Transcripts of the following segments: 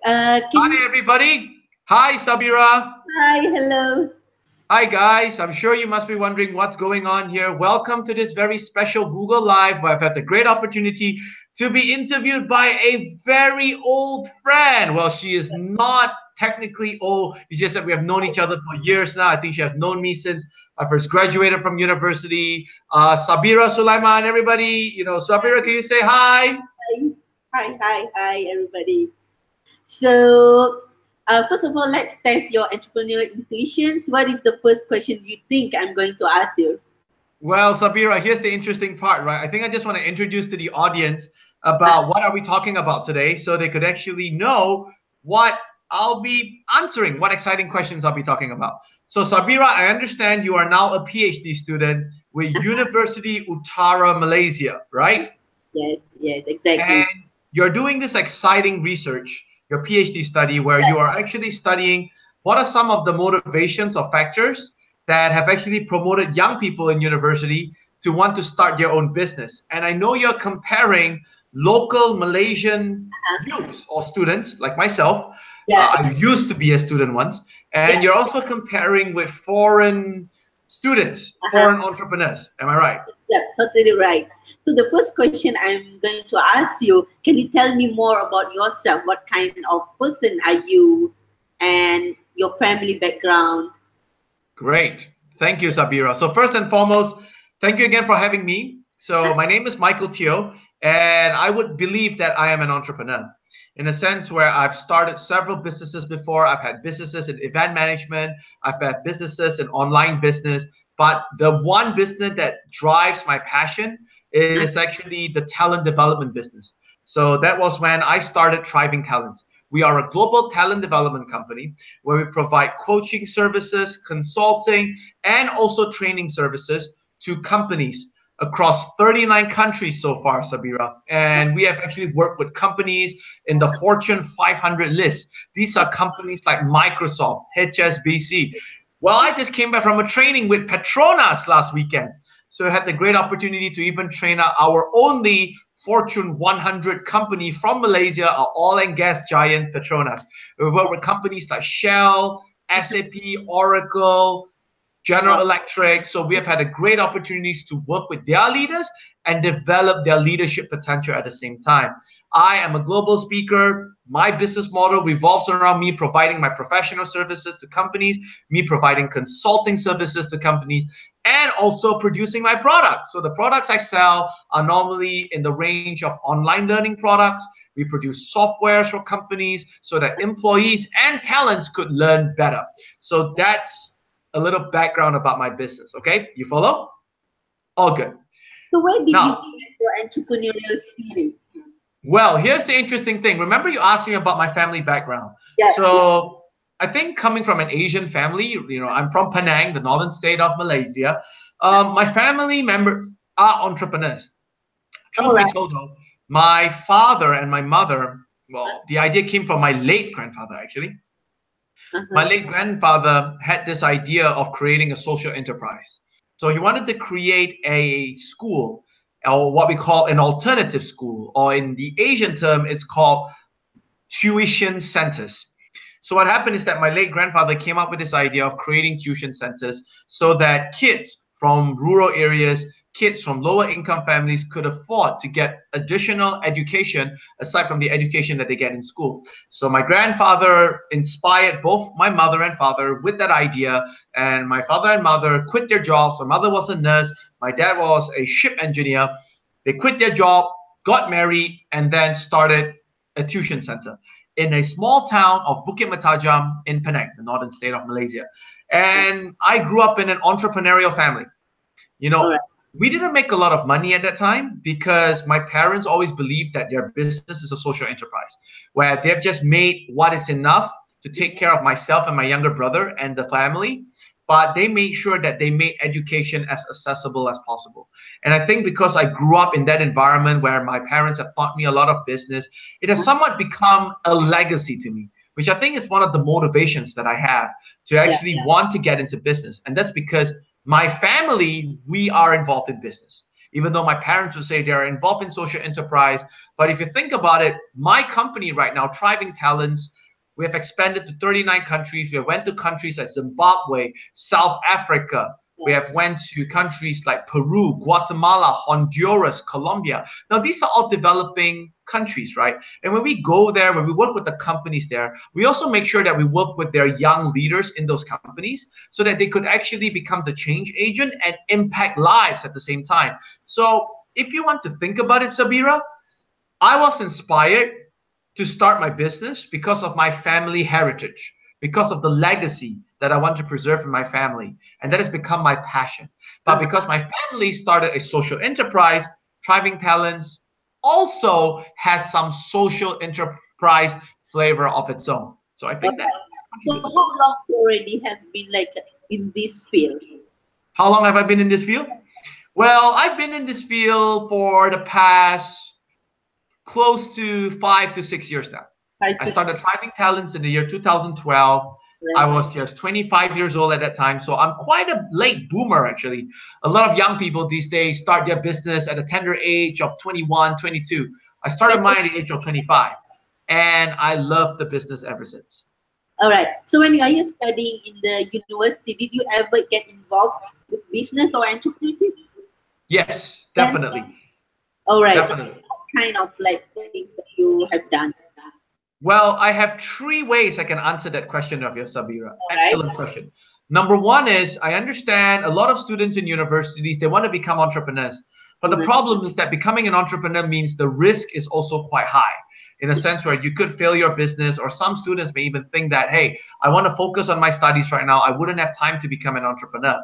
Hi, everybody. Hi, Sabira. Hi, hello. Hi, guys. I'm sure you must be wondering what's going on here. Welcome to this very special Google Live where I've had the great opportunity to be interviewed by a very old friend. Well, she is not technically old. It's just that we have known each other for years now. I think she has known me since I first graduated from university. Sabira Sulaiman, everybody. Sabira, can you say hi? Hi, everybody. So, first of all, let's test your entrepreneurial intuitions. What is the first question you think I'm going to ask you? Well, Sabira, here's the interesting part, right? I think I just want to introduce to the audience about what are we talking about today so they could actually know what I'll be answering, what exciting questions I'll be talking about. So, Sabira, I understand you are now a PhD student with University Utara, Malaysia, right? Yes, exactly. And you're doing this exciting research, your PhD study, where you are actually studying what are some of the motivations or factors that have actually promoted young people in university to want to start their own business. And I know you're comparing local Malaysian youths or students like myself. Yeah, I used to be a student once. And yeah, you're also comparing with foreign students, uh-huh. foreign entrepreneurs. Am I right? Yeah, totally right. So the first question I'm going to ask you, can you tell me more about yourself? What kind of person are you and your family background? Great. Thank you, Sabira. So first and foremost, thank you again for having me. So my name is Michael Teo, and I would believe that I am an entrepreneur in a sense where I've started several businesses before. I've had businesses in event management. I've had businesses in online business. But the one business that drives my passion is actually the talent development business. So that was when I started Thriving Talents. We are a global talent development company where we provide coaching services, consulting, and also training services to companies across 39 countries so far, Sabira. And we have actually worked with companies in the Fortune 500 list. These are companies like Microsoft, HSBC. Well, I just came back from a training with Petronas last weekend. So I had the great opportunity to even train our only Fortune 100 company from Malaysia, our oil and gas giant Petronas. We work with companies like Shell, SAP, Oracle, General Electric. So we have had a great opportunities to work with their leaders and develop their leadership potential at the same time. I am a global speaker. My business model revolves around me providing my professional services to companies, me providing consulting services to companies, and also producing my products. So the products I sell are normally in the range of online learning products. We produce softwares for companies so that employees and talents could learn better. So that's a little background about my business. Okay, you follow? All good. So where did you Now, get your entrepreneurial spirit? well, here's the interesting thing. Remember you asked me about my family background. Yeah, So I think coming from an Asian family, I'm from Penang, the northern state of Malaysia. My family members are entrepreneurs. all Truth be right. told, though, my father and my mother, well, the idea came from my late grandfather, actually. My Uh-huh. late grandfather had this idea of creating a social enterprise. So he wanted to create a school, or what we call an alternative school, or in the Asian term, it's called tuition centers. So what happened is that my late grandfather came up with this idea of creating tuition centers so that kids from rural areas, kids from lower income families could afford to get additional education aside from the education that they get in school. So my grandfather inspired both my mother and father with that idea, and my father and mother quit their jobs. My mother was a nurse, my dad was a ship engineer. They quit their job, got married, and then started a tuition center in a small town of Bukit Matajam in Penang, the northern state of Malaysia. And I grew up in an entrepreneurial family. You All know, right. we didn't make a lot of money at that time because my parents always believed that their business is a social enterprise where they've just made what is enough to take care of myself and my younger brother and the family, but they made sure that they made education as accessible as possible. And I think because I grew up in that environment where my parents have taught me a lot of business, it has somewhat become a legacy to me, which I think is one of the motivations that I have to Yeah. actually want to get into business. And that's because my family, we are involved in business. even though my parents would say they're involved in social enterprise. But if you think about it, my company right now, Thriving Talents, we have expanded to 39 countries. We have went to countries like Zimbabwe, South Africa. We have went to countries like Peru, Guatemala, Honduras, Colombia. Now, these are all developing countries, right? And when we go there, when we work with the companies there, we also make sure that we work with their young leaders in those companies so that they could actually become the change agent and impact lives at the same time. So if you want to think about it, Sabira, I was inspired to start my business because of my family heritage, because of the legacy that I want to preserve in my family. And that has become my passion. But because my family started a social enterprise, Thriving Talents also has some social enterprise flavor of its own. So I think that. So how long you already have been like in this field? How long have I been in this field? Well, I've been in this field for the past close to 5 to 6 years now. I started Thriving Talents in the year 2012. I was just 25 years old at that time. So I'm quite a late boomer, actually. A lot of young people these days start their business at a tender age of 21, 22. I started mine at the age of 25. And I love the business ever since. All right. So when you are studying in the university, did you ever get involved with business or entrepreneurship? Yes, definitely. All right. Definitely. What kind of like things that you have done? Well, I have 3 ways I can answer that question of yours, Sabira. Excellent Right. question. Number 1 is, I understand a lot of students in universities, they want to become entrepreneurs. But the problem is that becoming an entrepreneur means the risk is also quite high, in a sense where you could fail your business, or some students may even think that, hey, I want to focus on my studies right now. I wouldn't have time to become an entrepreneur.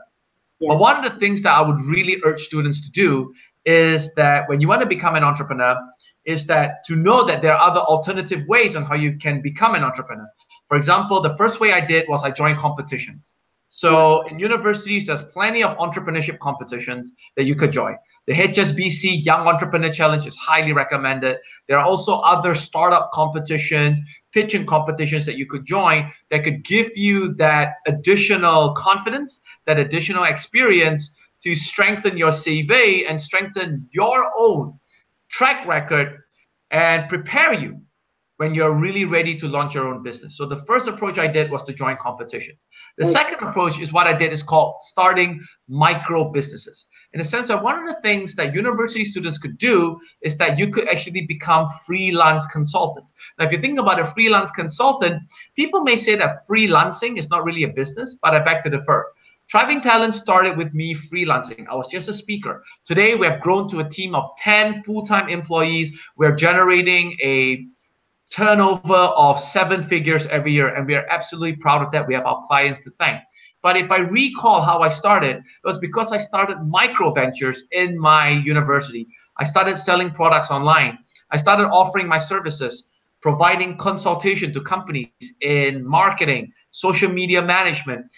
Yeah. But one of the things that I would really urge students to do is that when you want to become an entrepreneur, is that to know that there are other alternative ways on how you can become an entrepreneur. For example, the first way I did was I joined competitions. So in universities, there's plenty of entrepreneurship competitions that you could join. The HSBC Young Entrepreneur Challenge is highly recommended. There are also other startup competitions, pitching competitions that you could join that could give you that additional confidence, that additional experience to strengthen your CV and strengthen your own track record and prepare you when you're really ready to launch your own business. So the first approach I did was to join competitions. The second approach is what I did is called starting micro businesses. In the sense that one of the things that university students could do is that you could actually become freelance consultants. Now, if you think about a freelance consultant, people may say that freelancing is not really a business, but I beg to differ. Thriving Talent started with me freelancing. I was just a speaker. Today, we have grown to a team of 10 full-time employees. We're generating a turnover of 7 figures every year, and we are absolutely proud of that. We have our clients to thank. But if I recall how I started, it was because I started micro ventures in my university. I started selling products online. I started offering my services, providing consultation to companies in marketing, social media management,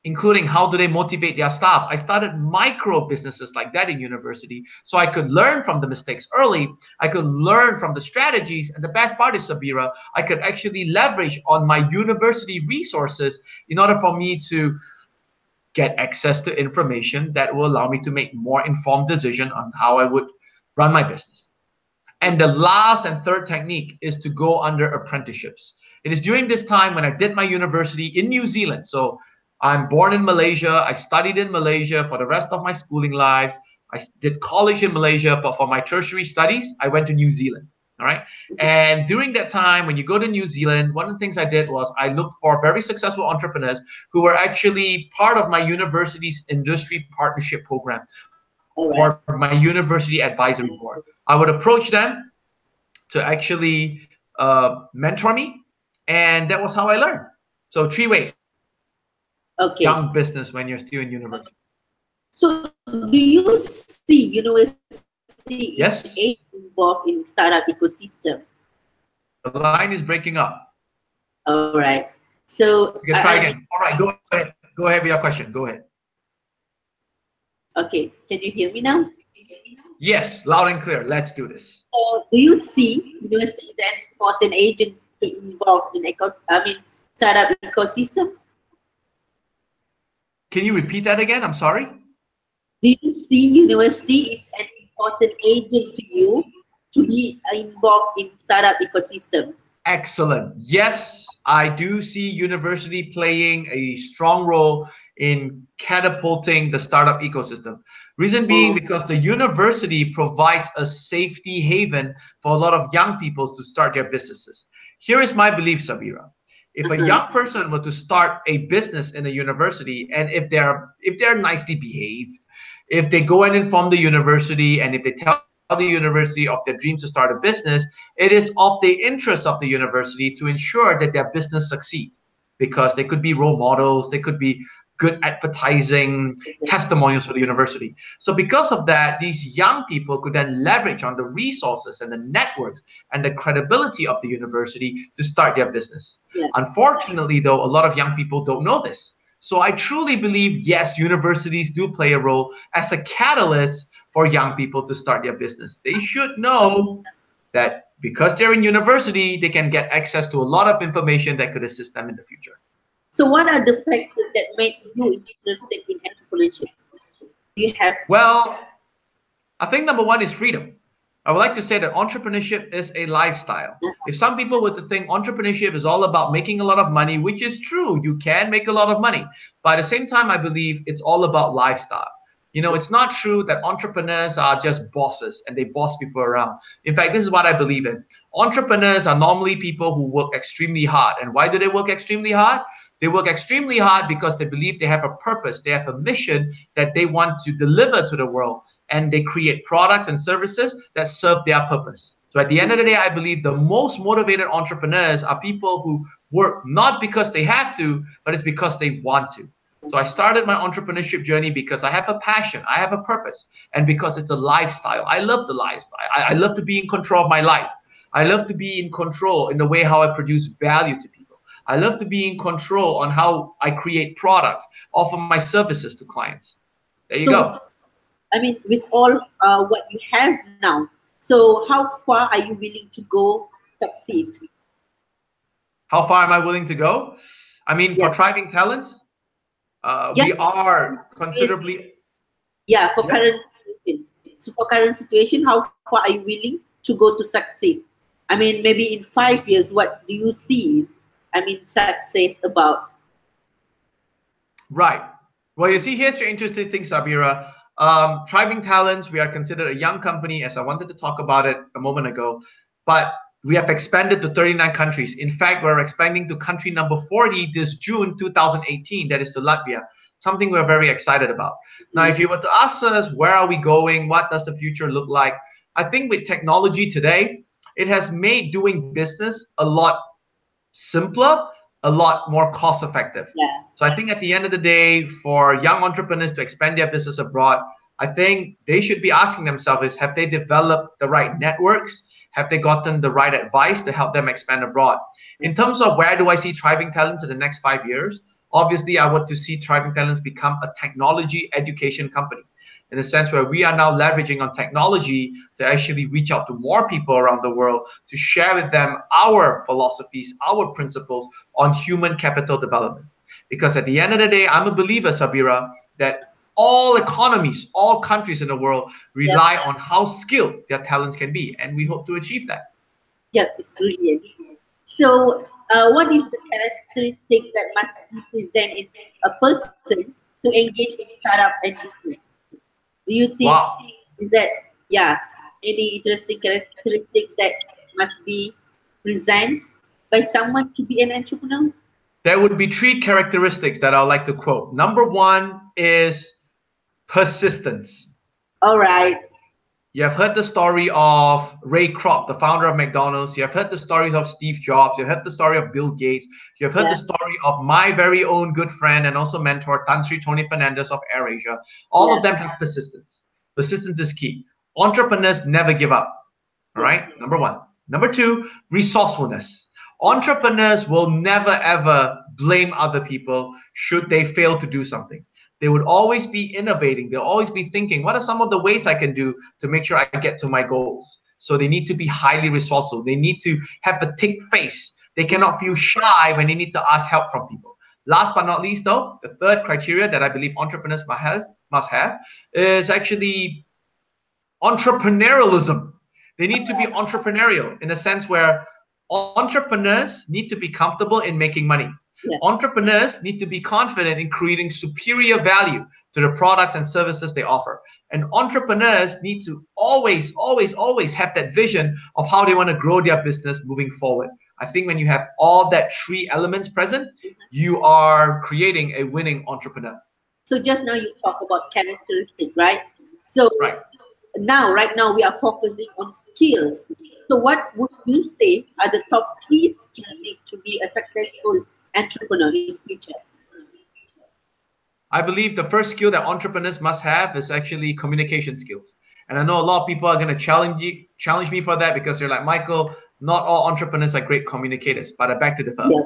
including how do they motivate their staff. I started micro businesses like that in university so I could learn from the mistakes early. I could learn from the strategies. And the best part is, Sabira, I could actually leverage on my university resources in order for me to get access to information that will allow me to make more informed decision on how I would run my business. And the last and third technique is to go under apprenticeships. It is during this time when I did my university in New Zealand. So I'm born in Malaysia. I studied in Malaysia for the rest of my schooling lives. I did college in Malaysia, but for my tertiary studies, I went to New Zealand. All right. And during that time, when you go to New Zealand, one of the things I did was I looked for very successful entrepreneurs who were actually part of my university's industry partnership program or my university advisory board. I would approach them to actually mentor me. And that was how I learned. So 3 ways. Okay. Young business when you're still in university. So do you see university Yes. is involved in startup ecosystem? The line is breaking up. All right. So you can try again. All right, go ahead. Go ahead with your question. Go ahead. Okay. Can you hear me now? Yes, loud and clear. Let's do this. So do you see university as an important agent to involve in startup ecosystem? Can you repeat that again? I'm sorry. Do you see university is an important agent to you to be involved in startup ecosystem? Excellent. Yes, I do see university playing a strong role in catapulting the startup ecosystem. Reason being Oh, because the university provides a safety haven for a lot of young people to start their businesses. Here is my belief, Sabira. If a uh-huh. young person were to start a business in a university, and if they're nicely behaved, if they go and inform the university, and if they tell the university of their dreams to start a business, it is of the interest of the university to ensure that their business succeed, because they could be role models, they could be good advertising testimonials for the university. So because of that, these young people could then leverage on the resources and the networks and the credibility of the university to start their business. Yeah. Unfortunately, though, a lot of young people don't know this. So I truly believe, yes, universities do play a role as a catalyst for young people to start their business. They should know that because they're in university, they can get access to a lot of information that could assist them in the future. So what are the factors that make you interested in entrepreneurship? Do you have? Well, I think number one is freedom. I would like to say that entrepreneurship is a lifestyle. If some people were to think entrepreneurship is all about making a lot of money, which is true, you can make a lot of money. But at the same time, I believe it's all about lifestyle. It's not true that entrepreneurs are just bosses and they boss people around. In fact, this is what I believe in. Entrepreneurs are normally people who work extremely hard. And why do they work extremely hard? They work extremely hard because they believe they have a purpose, they have a mission that they want to deliver to the world, and they create products and services that serve their purpose. So at the end of the day, I believe the most motivated entrepreneurs are people who work not because they have to, but it's because they want to. So I started my entrepreneurship journey because I have a passion, I have a purpose, and because it's a lifestyle. I love the lifestyle. I love to be in control of my life. I love to be in control in the way how I produce value to people. I love to be in control on how I create products, offer my services to clients. There you So go. I mean, with all what you have now, so how far are you willing to go succeed? How far am I willing to go? I mean, for Yeah, Thriving Talents, yeah, we are considerably, yeah. For yes. current situation, so for current situation, how far are you willing to go to succeed? I mean, maybe in 5 years, what do you see? I mean, success about. Right. Well, you see, here's your interesting thing, Sabira. Thriving Talents, we are considered a young company, as I wanted to talk about it a moment ago, but we have expanded to 39 countries. In fact, we're expanding to country number 40 this June 2018, that is to Latvia, something we're very excited about. Now, if you were to ask us, where are we going? What does the future look like? I think with technology today, it has made doing business a lot simpler, a lot more cost effective. Yeah. So I think at the end of the day, for young entrepreneurs to expand their business abroad, I think they should be asking themselves is, have they developed the right networks? Have they gotten the right advice to help them expand abroad? In terms of where do I see Thriving Talents in the next 5 years? Obviously, I want to see Thriving Talents become a technology education company, in a sense where we are now leveraging on technology to actually reach out to more people around the world to share with them our philosophies, our principles on human capital development. Because at the end of the day, I'm a believer, Sabira, that all economies, all countries in the world Yeah, rely on how skilled their talents can be. And we hope to achieve that. yeah, it's brilliant. So, what is the characteristic that must be present in a person to engage in startup and business? Do you think Wow. is that yeah any interesting characteristic that must be present by someone to be an entrepreneur? There would be three characteristics that I'd like to quote. Number one is persistence. All right. You have heard the story of Ray Kroc, the founder of McDonald's. You have heard the stories of Steve Jobs. You have heard the story of Bill Gates. You have heard the Yeah. story of my very own good friend and also mentor, Tan Sri Tony Fernandez of AirAsia. All Yeah. of them have persistence. Persistence is key. Entrepreneurs never give up. All right, number one. Number two, resourcefulness. Entrepreneurs will never ever blame other people should they fail to do something. They would always be innovating. They'll always be thinking, what are some of the ways I can do to make sure I get to my goals? So they need to be highly resourceful. They need to have a thick face. They cannot feel shy when they need to ask help from people. Last but not least, though, the third criteria that I believe entrepreneurs must have must have is actually entrepreneurialism. They need to be entrepreneurial in a sense where entrepreneurs need to be comfortable in making money. Yeah. Entrepreneurs need to be confident in creating superior value to the products and services they offer. And entrepreneurs need to always, always, always have that vision of how they want to grow their business moving forward. I think when you have all that three elements present, you are creating a winning entrepreneur. So just now you talk about characteristics, right? So Right. right now we are focusing on skills. So what would you say are the top 3 skills need to be a successful entrepreneur in future? I believe the first skill that entrepreneurs must have is actually communication skills. And I know a lot of people are going to challenge me for that because they're like, Michael, not all entrepreneurs are great communicators, but I beg to differ. Yeah.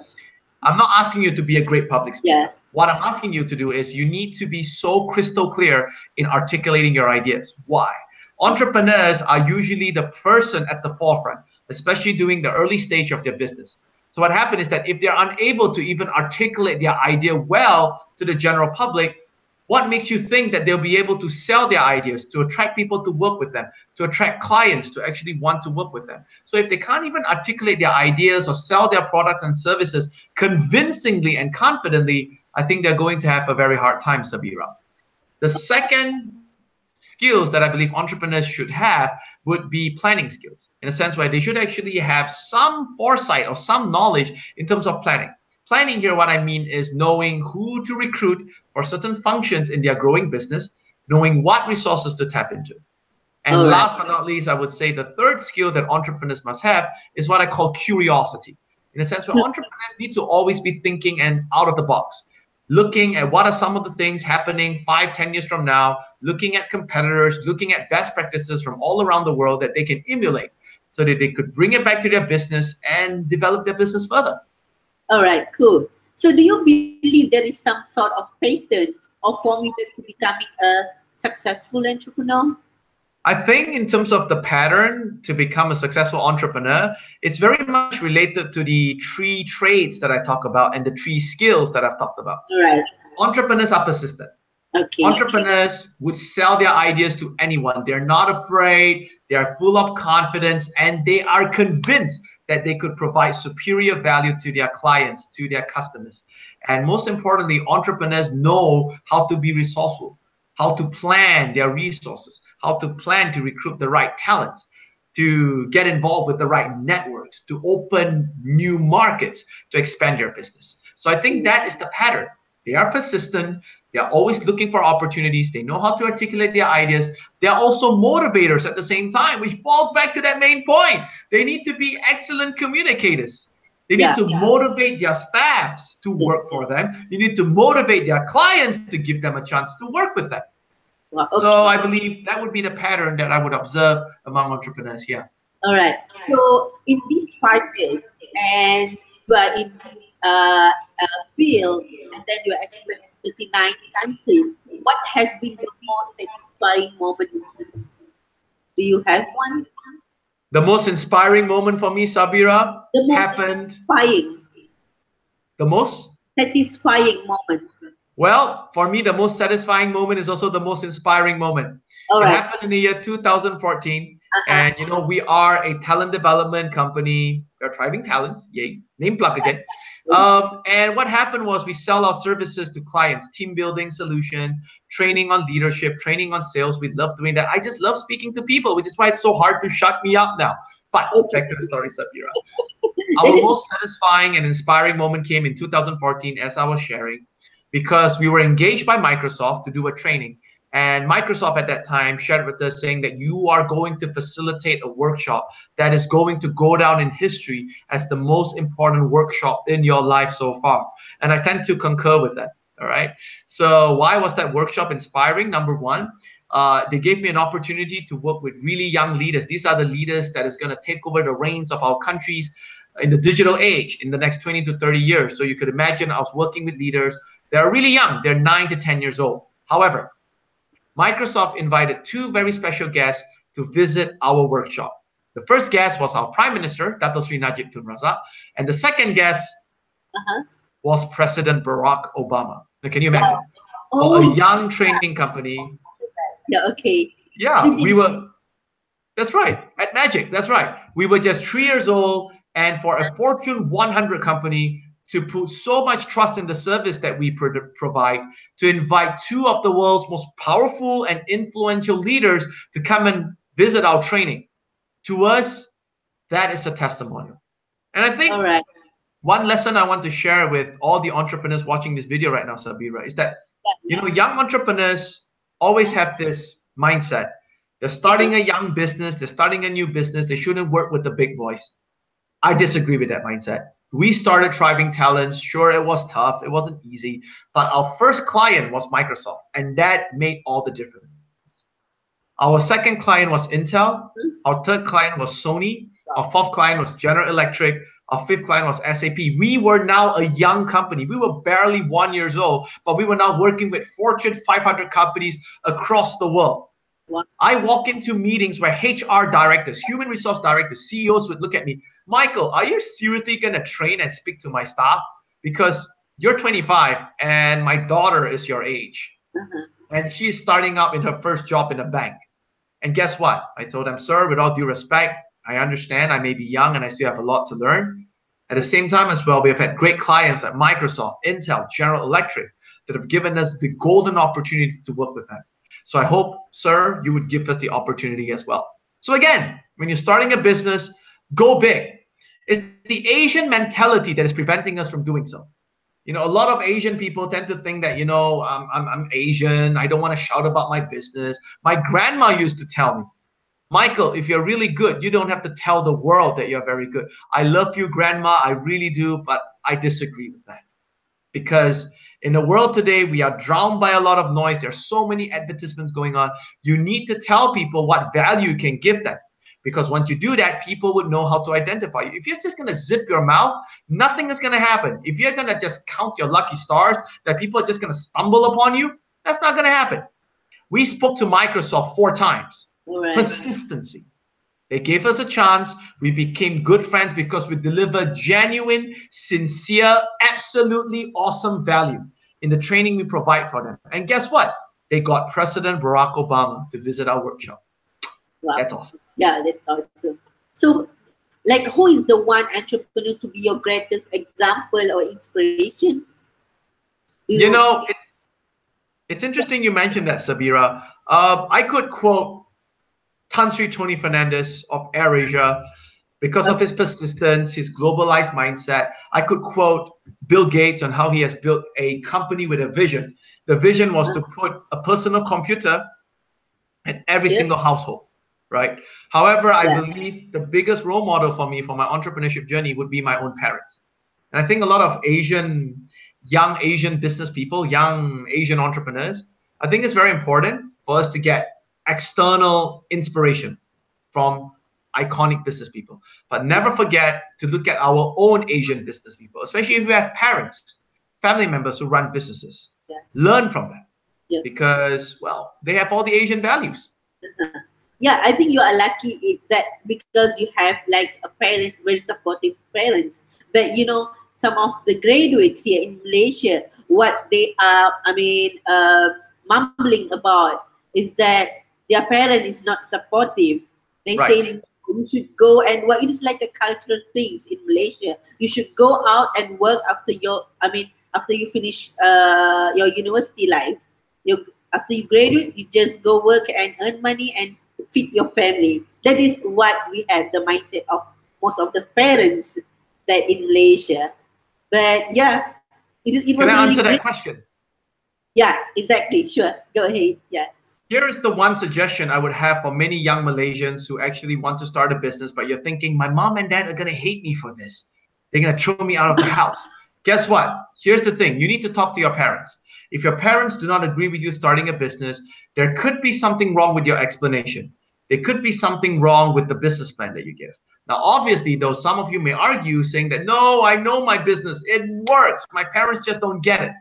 I'm not asking you to be a great public speaker. Yeah. What I'm asking you to do is you need to be so crystal clear in articulating your ideas. Why? Entrepreneurs are usually the person at the forefront, especially during the early stage of their business. So what happens is that if they're unable to even articulate their idea well to the general public, what makes you think that they'll be able to sell their ideas, to attract people to work with them, to attract clients to actually want to work with them? So if they can't even articulate their ideas or sell their products and services convincingly and confidently, I think they're going to have a very hard time, Sabira. The second skills that I believe entrepreneurs should have would be planning skills, in a sense where they should actually have some foresight or some knowledge in terms of planning. Planning here, what I mean is knowing who to recruit for certain functions in their growing business, knowing what resources to tap into. And last but not least, I would say the third skill that entrepreneurs must have is what I call curiosity. In a sense where entrepreneurs need to always be thinking and out of the box, looking at what are some of the things happening 5-10 years from now, looking at competitors, looking at best practices from all around the world that they can emulate so that they could bring it back to their business and develop their business further. All right, cool. So do you believe there is some sort of patent or formula to becoming a successful entrepreneur? I think in terms of the pattern to become a successful entrepreneur, it's very much related to the 3 traits that I talk about and the 3 skills that I've talked about. Right. Entrepreneurs are persistent. Okay. Entrepreneurs would sell their ideas to anyone. They're not afraid. They are full of confidence, and they are convinced that they could provide superior value to their clients, to their customers. And most importantly, entrepreneurs know how to be resourceful, how to plan their resources, how to plan to recruit the right talents, to get involved with the right networks, to open new markets, to expand their business. So I think that is the pattern. They are persistent. They are always looking for opportunities. They know how to articulate their ideas. They are also motivators at the same time, which falls back to that main point. They need to be excellent communicators. They need to motivate their staffs to work for them. They need to motivate their clients to give them a chance to work with them. Well, okay. So I believe that would be the pattern that I would observe among entrepreneurs here. All right. So in these 5 years, and you are in a field, and then you are experiencing 39 countries, what has been the most satisfying moment in this? Do you have one? The most inspiring moment for me, Sabira, happened. The most satisfying moment. Well, for me, the most satisfying moment is also the most inspiring moment. All it right. happened in the year 2014. And, you know, we are a talent development company. We're driving talents. Yay. Name plug again. And what happened was we sell our services to clients, team building solutions, training on leadership, training on sales. We love doing that. I just love speaking to people, which is why it's so hard to shut me up now. But back to the story, Sabira. Our most satisfying and inspiring moment came in 2014, as I was sharing, because we were engaged by Microsoft to do a training. And Microsoft at that time shared with us saying that you are going to facilitate a workshop that is going to go down in history as the most important workshop in your life so far. And I tend to concur with that. All right. So why was that workshop inspiring? Number one, they gave me an opportunity to work with really young leaders. These are the leaders that is going to take over the reins of our countries in the digital age in the next 20 to 30 years. So you could imagine I was working with leaders. They're really young. They're 9 to 10 years old. However, Microsoft invited 2 very special guests to visit our workshop. The first guest was our Prime Minister, Dato Sri Najib Tun Razak, and the second guest was President Barack Obama. Now, can you imagine? for a Oh, young training company. yeah, okay. It Yeah, is we in, were, that's right, at Magic, that's right. We were just 3 years old, and for a Fortune 100 company to put so much trust in the service that we provide, to invite two of the world's most powerful and influential leaders to come and visit our training. To us, that is a testimonial. And I all think right. one lesson I want to share with all the entrepreneurs watching this video right now, Sabira, is that, Yeah, young entrepreneurs always have this mindset. They're yeah. starting a young business, they're starting a new business, they shouldn't work with the big boys. I disagree with that mindset. We started Thriving Talents. Sure, it was tough, it wasn't easy, but our first client was Microsoft, and that made all the difference. Our second client was Intel. Hmm? Our third client was Sony. Wow. Our fourth client was General Electric. Our fifth client was SAP. We were now a young company. We were barely 1 year old, but we were now working with Fortune 500 companies across the world. Wow. I walk into meetings where HR directors, human resource directors, CEOs would look at me, Michael, are you seriously going to train and speak to my staff? Because you're 25 and my daughter is your age. Uh-huh. And she's starting out in her first job in a bank. And guess what? I told them, sir, with all due respect, I understand I may be young and I still have a lot to learn. At the same time as well, we have had great clients like Microsoft, Intel, General Electric that have given us the golden opportunity to work with them. So I hope, sir, you would give us the opportunity as well. So again, when you're starting a business, go big. It's the Asian mentality that is preventing us from doing so. A lot of Asian people tend to think that, I'm Asian. I don't want to shout about my business. My grandma used to tell me, Michael, if you're really good, you don't have to tell the world that you're very good. I love you, grandma. I really do. But I disagree with that. Because in the world today, we are drowned by a lot of noise. There's so many advertisements going on. You need to tell people what value you can give them. Because once you do that, people would know how to identify you. If you're just going to zip your mouth, nothing is going to happen. If you're going to just count your lucky stars, that people are just going to stumble upon you, that's not going to happen. We spoke to Microsoft 4 times. All right. Persistency. They gave us a chance. We became good friends because we delivered genuine, sincere, absolutely awesome value in the training we provide for them. And guess what? They got President Barack Obama to visit our workshop. Wow. That's awesome. Yeah, that's awesome. So, like, who is the one entrepreneur to be your greatest example or inspiration? It's interesting you mentioned that, Sabira. I could quote Tan Sri Tony Fernandez of AirAsia because of his persistence, his globalized mindset. I could quote Bill Gates on how he has built a company with a vision. The vision was to put a personal computer in every single household, right? However, I believe the biggest role model for me for my entrepreneurship journey would be my own parents. And I think a lot of young Asian business people, young Asian entrepreneurs, I think it's very important for us to get external inspiration from iconic business people. But never forget to look at our own Asian business people, especially if you have parents, family members who run businesses. Learn from them because, well, they have all the Asian values. Yeah, I think you are lucky that because you have like a parents, very supportive parents. But some of the graduates here in Malaysia, what they are, mumbling about is that their parent is not supportive. They say you should go and work. It is like a cultural thing in Malaysia. You should go out and work after after you finish your university life. After you graduate, you just go work and earn money and feed your family. That is what we have, the mindset of most of the parents that in Malaysia. But yeah, it was Can I really answer great. that question? Yeah, exactly. Sure. Go ahead. Yeah. Here is the one suggestion I would have for many young Malaysians who actually want to start a business, but you're thinking, my mom and dad are going to hate me for this. They're going to throw me out of the house. Guess what? Here's the thing. You need to talk to your parents. If your parents do not agree with you starting a business, there could be something wrong with your explanation. There could be something wrong with the business plan that you give. Now, obviously, though, some of you may argue saying that, no, I know my business. It works. My parents just don't get it.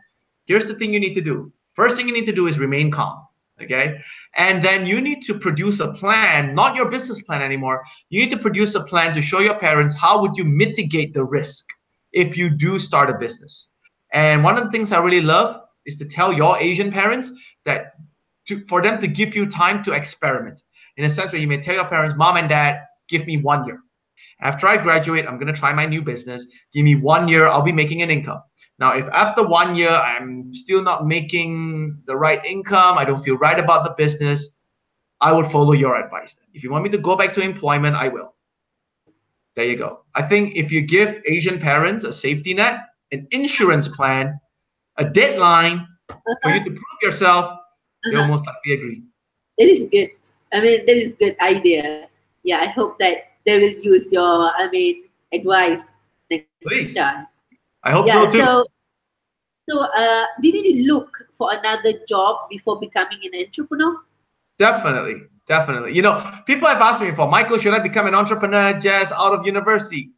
Here's the thing you need to do. First thing you need to do is remain calm. Okay. And then you need to produce a plan, not your business plan anymore. You need to produce a plan to show your parents how would you mitigate the risk if you do start a business. And one of the things I really love is to tell your Asian parents that for them to give you time to experiment. In a sense where you may tell your parents, Mom and Dad, give me 1 year. After I graduate, I'm going to try my new business. Give me 1 year, I'll be making an income. Now, if after 1 year, I'm still not making the right income, I don't feel right about the business, I would follow your advice. If you want me to go back to employment, I will. There you go. I think if you give Asian parents a safety net, an insurance plan, a deadline for you to prove yourself, they'll most likely agree. That is good. I mean, that is good idea. Yeah, I hope that they will use your, advice next time. I hope so too. So, didn't you look for another job before becoming an entrepreneur? Definitely. You know, people have asked me before, Michael, should I become an entrepreneur just out of university?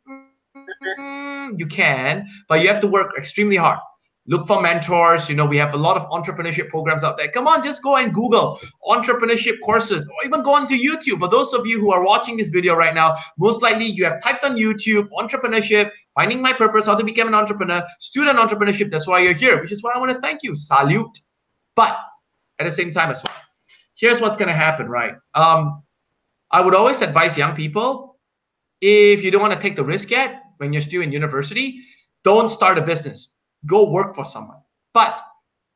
You can, but you have to work extremely hard. Look for mentors. You know, we have a lot of entrepreneurship programs out there. Come on, just go and Google entrepreneurship courses, or even go onto YouTube. For those of you who are watching this video right now, most likely you have typed on YouTube, entrepreneurship, finding my purpose, how to become an entrepreneur, student entrepreneurship. That's why you're here, which is why I want to thank you. Salute. But at the same time as well, here's what's going to happen, right? I would always advise young people, if you don't want to take the risk yet, when you're still in university, don't start a business. Go work for someone. But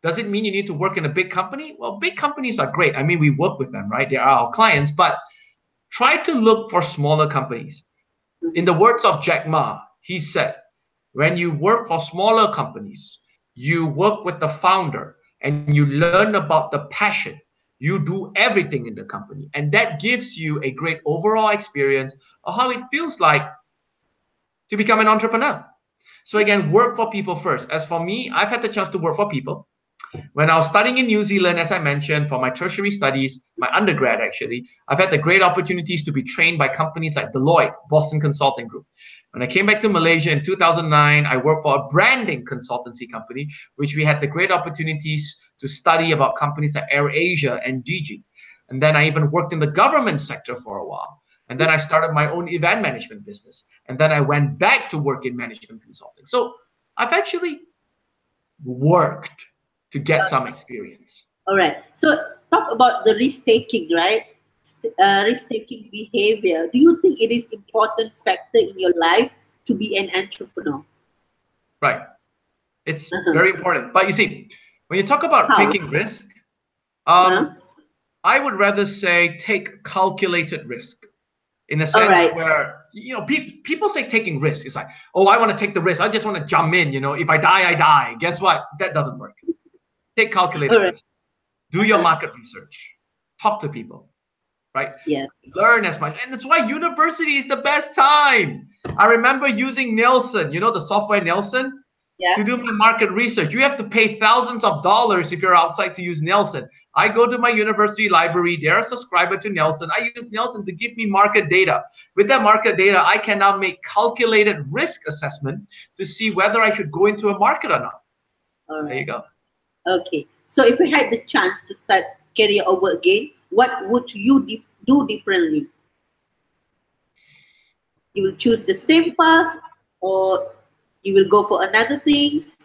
does it mean you need to work in a big company? Well, big companies are great. I mean, we work with them, right? They are our clients. But try to look for smaller companies. In the words of Jack Ma, he said, when you work for smaller companies, you work with the founder and you learn about the passion. You do everything in the company. And that gives you a great overall experience of how it feels like to become an entrepreneur. So again, work for people first. As for me, I've had the chance to work for people. When I was studying in New Zealand, as I mentioned, for my tertiary studies, my undergrad actually, I've had the great opportunities to be trained by companies like Deloitte, Boston Consulting Group. When I came back to Malaysia in 2009, I worked for a branding consultancy company, which we had the great opportunities to study about companies like AirAsia and DG. And then I even worked in the government sector for a while. And then I started my own event management business. And then I went back to work in management consulting. So I've actually worked to get some experience. All right. So talk about the risk-taking, right? Risk-taking behavior. Do you think it is an important factor in your life to be an entrepreneur? Right. It's very important. But you see, when you talk about taking risk, I would rather say take calculated risk. In a sense where, you know, people say taking risk. It's like, oh, I want to take the risk. I just want to jump in. You know, if I die, I die. Guess what? That doesn't work. Take calculated risk. Do your market research. Talk to people. Right? Yeah. Learn as much. And that's why university is the best time. I remember using Nielsen, you know, the software Nielsen, to do my market research. You have to pay thousands of dollars if you're outside to use Nielsen. I go to my university library. They're a subscriber to Nielsen. I use Nielsen to give me market data. With that market data, I can now make calculated risk assessment to see whether I should go into a market or not. All right. There you go. Okay. So if you had the chance to start career over again, what would you do differently? You will choose the same path, or you will go for another things?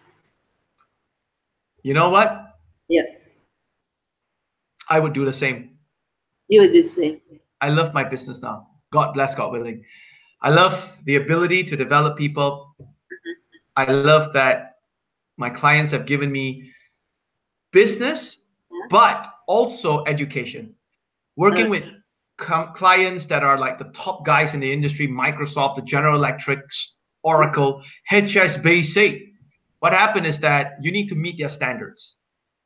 You know what? Yeah. I would do the same. You would do the same. I love my business now. God bless, God willing. I love the ability to develop people. I love that my clients have given me business, but also education. Working with clients that are like the top guys in the industry, Microsoft, the General Electrics, Oracle, HSBC. What happened is that you need to meet their standards.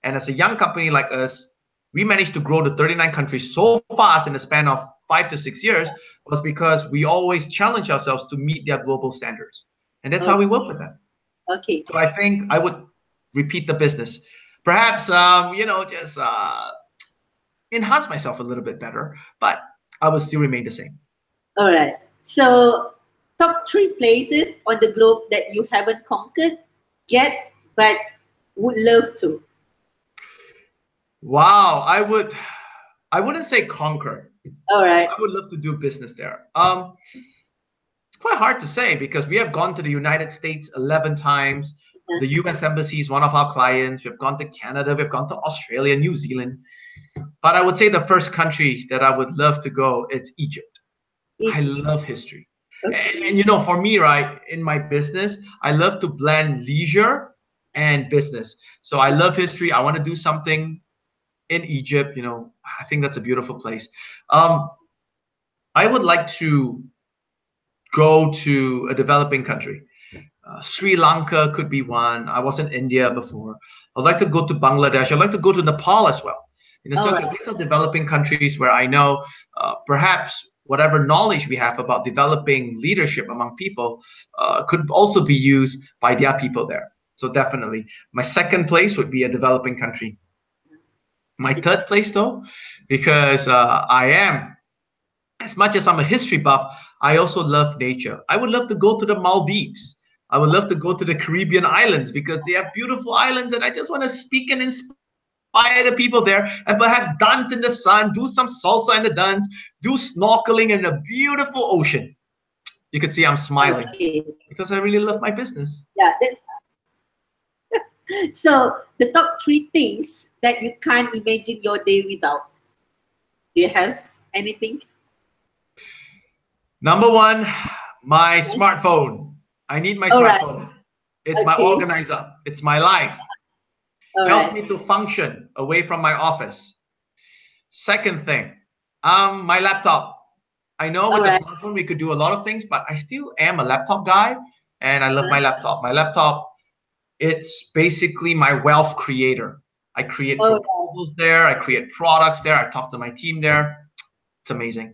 And as a young company like us, we managed to grow to 39 countries so fast in the span of 5 to 6 years was because we always challenge ourselves to meet their global standards. And that's how we work with them. Okay. So I think I would repeat the business. Perhaps, you know, just enhance myself a little bit better, but I will still remain the same. All right. So top 3 places on the globe that you haven't conquered yet, but would love to. Wow, I wouldn't say conquer. All right. I would love to do business there. quite hard to say because we have gone to the United States 11 times. The US Embassy is one of our clients. We've gone to Canada. We've gone to Australia, New Zealand. But I would say the first country that I would love to go is Egypt. I love history. Okay. And, you know, for me, right, in my business, I love to blend leisure and business. So I love history. I want to do something in Egypt. You know, I think that's a beautiful place. I would like to go to a developing country. Sri Lanka could be one. I was in India before. I'd like to go to Bangladesh. I'd like to go to Nepal as well. In a sense, these are developing countries where I know perhaps whatever knowledge we have about developing leadership among people could also be used by their people there. So definitely. My second place would be a developing country. My third place, though, because I am, as much as I'm a history buff, I also love nature. I would love to go to the Maldives. I would love to go to the Caribbean islands because they have beautiful islands, and I just want to speak and inspire the people there and perhaps dance in the sun, do some salsa in the dance, do snorkeling in a beautiful ocean. You can see I'm smiling because I really love my business. Yeah, that's so the top 3 things that you can't imagine your day without. Do you have anything? Number 1, my smartphone. I need my smartphone. It's my organizer. It's my life. Helps me to function away from my office. Second thing, my laptop. I know with the smartphone we could do a lot of things, but I still am a laptop guy, and I love my laptop. My laptop, it's basically my wealth creator. I create proposals there. I create products there. I talk to my team there. It's amazing.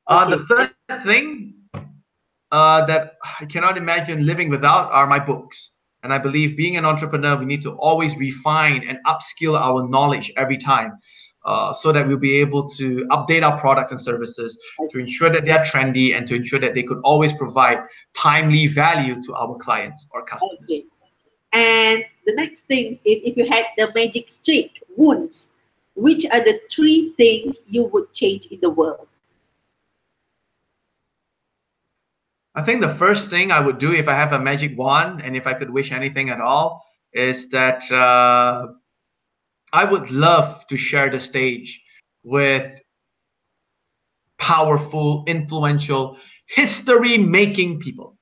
The third thing that I cannot imagine living without are my books. And I believe being an entrepreneur, we need to always refine and upskill our knowledge every time so that we'll be able to update our products and services to ensure that they're trendy and to ensure that they could always provide timely value to our clients or customers. And the next thing is, if you had the magic streak, wounds, which are the 3 things you would change in the world? I think the first thing I would do if I have a magic wand and if I could wish anything at all is that I would love to share the stage with powerful, influential, history-making people.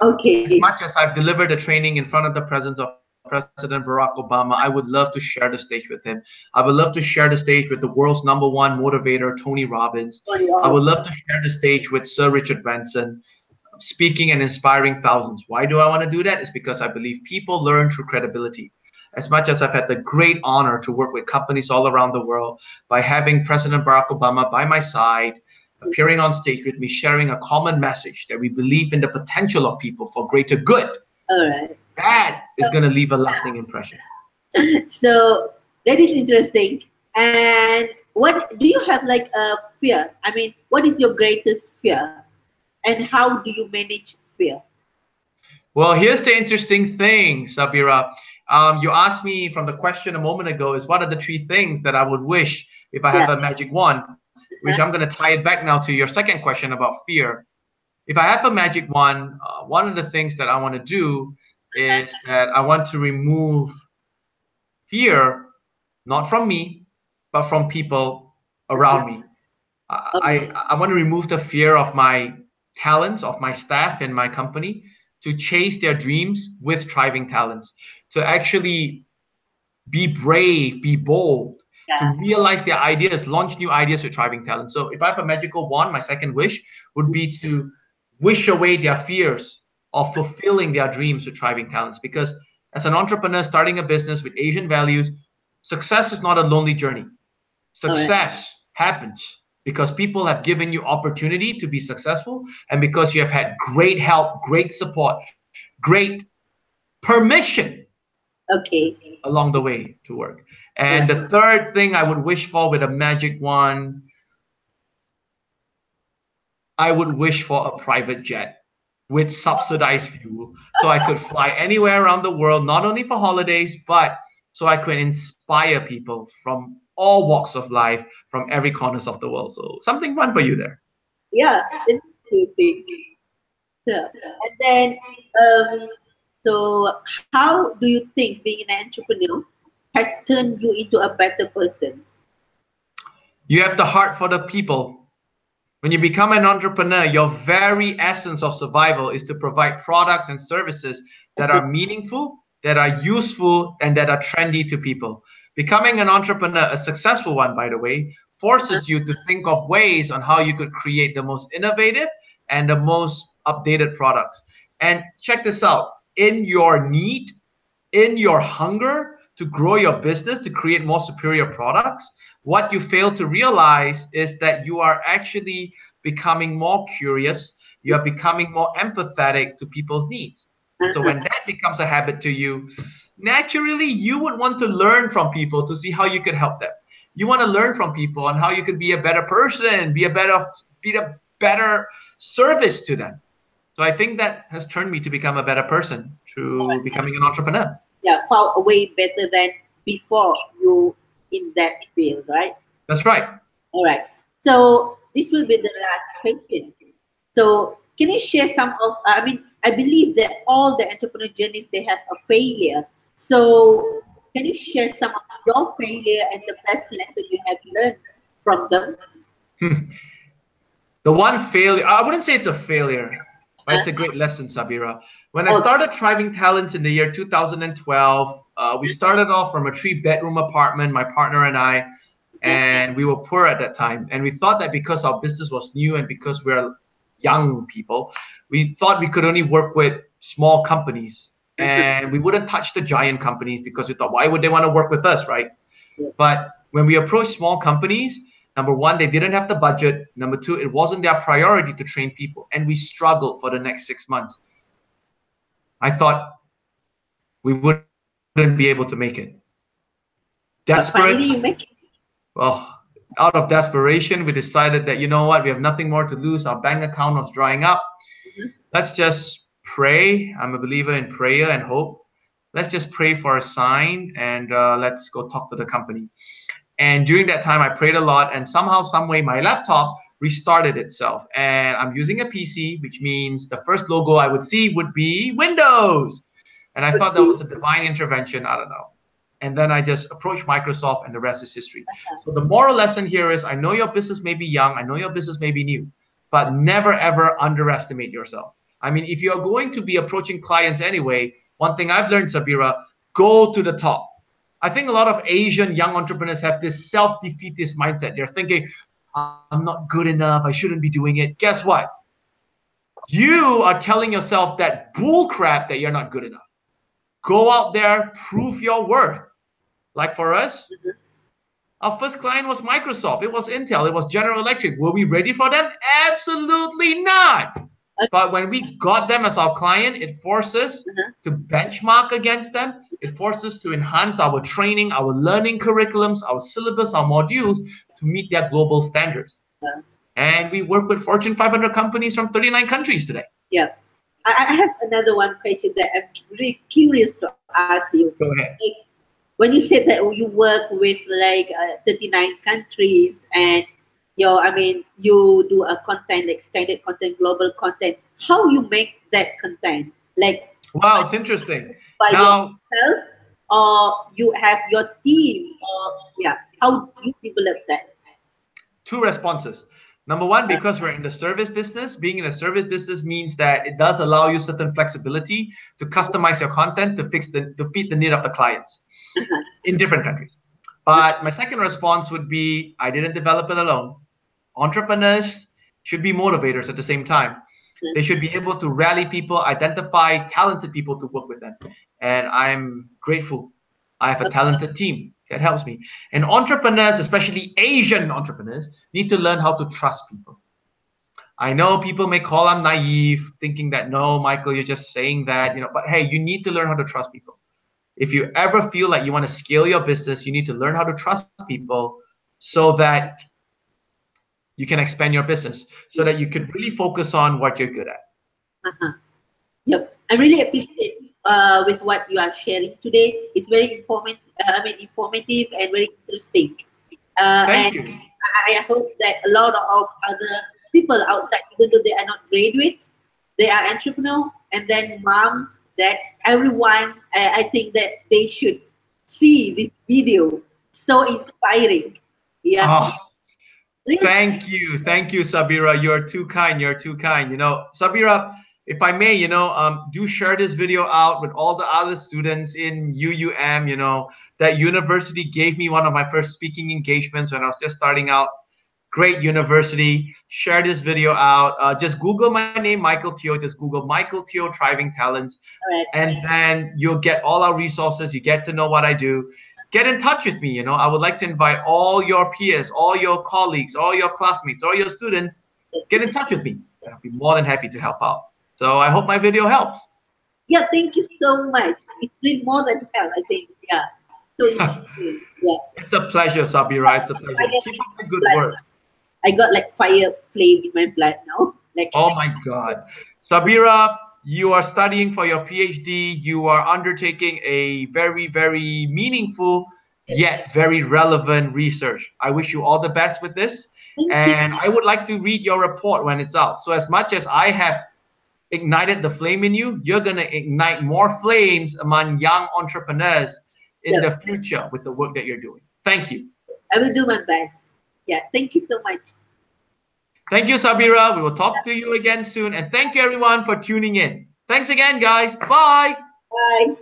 As much as I've delivered a training in front of the presence of President Barack Obama, I would love to share the stage with him. I would love to share the stage with the world's #1 motivator, Tony Robbins. I would love to share the stage with Sir Richard Branson, speaking and inspiring thousands. Why do I want to do that? It's because I believe people learn through credibility. As much as I've had the great honor to work with companies all around the world, by having President Barack Obama by my side, appearing on stage with me, sharing a common message that we believe in the potential of people for greater good. That is going to leave a lasting impression. So that is interesting. And what do you have, like a fear? I mean, what is your greatest fear? And how do you manage fear? Well, here's the interesting thing, Sabira. You asked me from the question a moment ago is what are the 3 things that I would wish if I have a magic wand, which I'm going to tie it back now to your second question about fear. If I have a magic wand, one of the things that I want to do is that I want to remove fear, not from me, but from people around me. I want to remove the fear of my talents, of my staff in my company, to chase their dreams with thriving talents, to actually be brave, be bold, to realize their ideas, launch new ideas with thriving talents. So if I have a magical wand, my second wish would be to wish away their fears of fulfilling their dreams with thriving talents. Because as an entrepreneur starting a business with Asian values, success is not a lonely journey. Success happens because people have given you opportunity to be successful and because you have had great help, great support, great permission along the way to work. And the third thing I would wish for with a magic wand, I would wish for a private jet with subsidized fuel so I could fly anywhere around the world, not only for holidays, but so I could inspire people from all walks of life, from every corners of the world. So something fun for you there. Yeah, interesting. Yeah. And then, so how do you think being an entrepreneur has turned you into a better person? You have the heart for the people. When you become an entrepreneur, your very essence of survival is to provide products and services that are meaningful, that are useful, and that are trendy to people. Becoming an entrepreneur, a successful one, by the way, forces you to think of ways on how you could create the most innovative and the most updated products. And check this out, in your need, in your hunger to grow your business, to create more superior products, what you fail to realize is that you are actually becoming more curious, you are becoming more empathetic to people's needs. So when that becomes a habit to you, naturally you would want to learn from people to see how you could help them. You want to learn from people on how you could be a better person, be a better service to them. So I think that has turned me to become a better person through becoming an entrepreneur. Yeah, far way better than before you in that field, right? That's right. All right. So this will be the last question. So can you share some of? I mean, I believe that all the entrepreneur journeys they have a failure. So can you share some of your failure and the best lesson you have learned from them? The one failure, I wouldn't say it's a failure, but it's a great lesson, Sabira. When I Oh, started Thriving Talents in the year 2012, we started off from a 3-bedroom apartment, my partner and I, and we were poor at that time. And we thought that because our business was new and because we're young people, we thought we could only work with small companies and we wouldn't touch the giant companies because we thought, why would they want to work with us, right? But when we approached small companies, number one, they didn't have the budget. Number two, it wasn't their priority to train people. And we struggled for the next 6 months. I thought we wouldn't be able to make it. but finally Desperate. you make it. Well, out of desperation, we decided that, you know what, we have nothing more to lose. Our bank account was drying up. Let's just pray. I'm a believer in prayer and hope. Let's just pray for a sign and let's go talk to the company. And during that time, I prayed a lot, and somehow, some way, my laptop restarted itself. And I'm using a PC, which means the first logo I would see would be Windows. And I thought that was a divine intervention. I don't know. And then I just approached Microsoft, and the rest is history. So the moral lesson here is, I know your business may be young, I know your business may be new, but never ever underestimate yourself. I mean, if you're going to be approaching clients anyway, one thing I've learned, Sabira, go to the top. I think a lot of Asian young entrepreneurs have this self-defeatist mindset. They're thinking, I'm not good enough, I shouldn't be doing it. Guess what? You are telling yourself that bull crap that you're not good enough. Go out there, prove your worth. Like for us, our first client was Microsoft, it was Intel, it was General Electric. Were we ready for them? Absolutely not. But when we got them as our client, it forces to benchmark against them. It forces to enhance our training, our learning curriculums, our syllabus, our modules to meet their global standards. And we work with Fortune 500 companies from 39 countries today. Yeah. I have another one question that I'm really curious to ask you. Go ahead. Like, when you said that you work with like 39 countries and you do a content like standard content, global content, how you make that content? Like, wow, it's interesting. By now, yourself, or you have your team, or how you develop that? Two responses. Number one, because we're in the service business, being in a service business means that it does allow you certain flexibility to customize your content to fit the need of the clients in different countries. But my second response would be, I didn't develop it alone. Entrepreneurs should be motivators at the same time. They should be able to rally people, identify talented people to work with them. And I'm grateful. I have a talented team that helps me. And entrepreneurs, especially Asian entrepreneurs, need to learn how to trust people. I know people may call I'm naive, thinking that, no, Michael, you're just saying that, but hey, you need to learn how to trust people. If you ever feel like you want to scale your business, you need to learn how to trust people so that you can expand your business, so that you can really focus on what you're good at. Yep, I really appreciate with what you are sharing today. It's very informative and very interesting. Thank you. I hope that a lot of other people outside, even though they are not graduates, they are entrepreneur, and then mom, that everyone, I think that they should see this video. So inspiring. Yeah, Oh, really. thank you, Sabira. You're too kind. You're too kind. You know, Sabira, if I may, do share this video out with all the other students in UUM. You know, that university gave me one of my first speaking engagements when I was just starting out. Great university. Share this video out. Just Google my name, Michael Teo. Just Google Michael Teo Thriving Talents, All right. and then you'll get all our resources. You get to know what I do. Get in touch with me. You know, I would like to invite all your peers, all your colleagues, all your classmates, all your students. Get in touch with me. I'll be more than happy to help out. So I hope my video helps. Yeah, thank you so much. It's really more than hell, I think. Yeah. So inspiring. Yeah. It's a pleasure, Sabira. It's a pleasure. Fire Keep in up the my good blood. work. I got like fire flame in my blood now. Like, Oh my God. Sabira, you are studying for your PhD. You are undertaking a very, very meaningful yet very relevant research. I wish you all the best with this. thank you. And I would like to read your report when it's out. So, as much as I have ignited the flame in you, you're going to ignite more flames among young entrepreneurs in Yeah, the future with the work that you're doing. Thank you. I will do my best. Yeah, thank you so much. Thank you, Sabira. We will talk to you again soon. And thank you, everyone, for tuning in. Thanks again, guys. Bye. Bye.